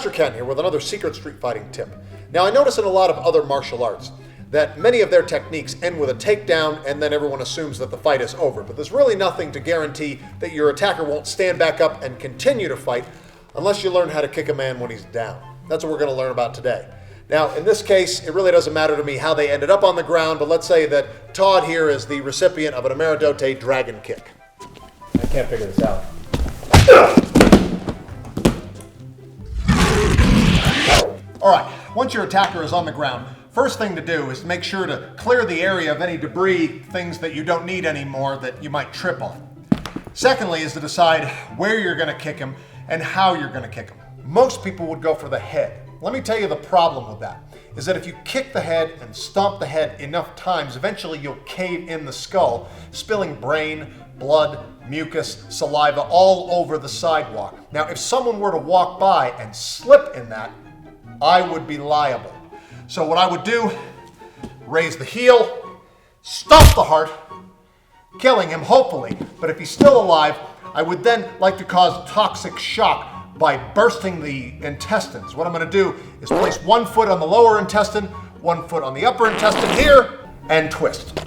Master Ken here with another secret street fighting tip. Now I notice in a lot of other martial arts that many of their techniques end with a takedown and then everyone assumes that the fight is over. But there's really nothing to guarantee that your attacker won't stand back up and continue to fight unless you learn how to kick a man when he's down. That's what we're going to learn about today. Now, in this case, it really doesn't matter to me how they ended up on the ground, but let's say that Todd here is the recipient of an Ameri-Do-Te dragon kick. I can't figure this out. All right, once your attacker is on the ground, first thing to do is make sure to clear the area of any debris, things that you don't need anymore that you might trip on. Secondly is to decide where you're going to kick him and how you're going to kick him. Most people would go for the head. Let me tell you the problem with that, is that if you kick the head and stomp the head enough times, eventually you'll cave in the skull, spilling brain, blood, mucus, saliva all over the sidewalk. Now, if someone were to walk by and slip in that, I would be liable. So what I would do, raise the heel, stomp the heart, killing him, hopefully. But if he's still alive, I would then like to cause toxic shock by bursting the intestines. What I'm going to do is place one foot on the lower intestine, one foot on the upper intestine here, and twist.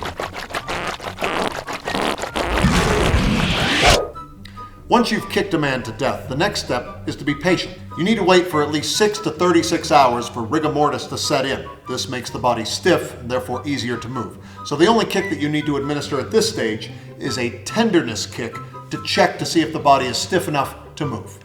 Once you've kicked a man to death, the next step is to be patient. You need to wait for at least 6 to 36 hours for rigor mortis to set in. This makes the body stiff and therefore easier to move. So the only kick that you need to administer at this stage is a tenderness kick to check to see if the body is stiff enough to move.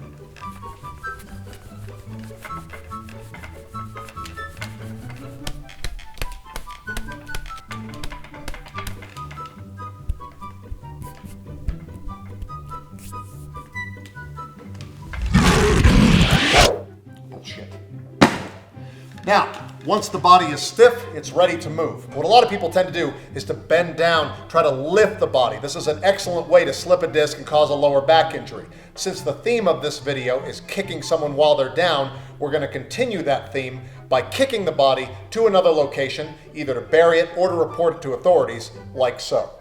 Now, once the body is stiff, it's ready to move. What a lot of people tend to do is to bend down, try to lift the body. This is an excellent way to slip a disc and cause a lower back injury. Since the theme of this video is kicking someone while they're down, we're going to continue that theme by kicking the body to another location, either to bury it or to report it to authorities, like so.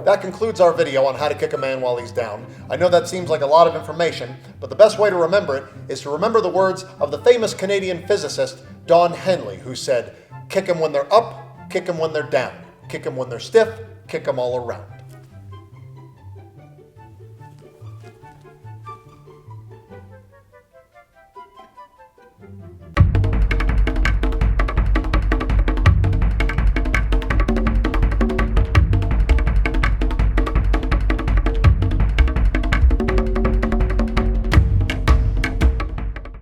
That concludes our video on how to kick a man while he's down. I know that seems like a lot of information, but the best way to remember it is to remember the words of the famous Canadian physicist Don Henley, who said, "Kick them when they're up, kick them when they're down. Kick them when they're stiff, kick them all around."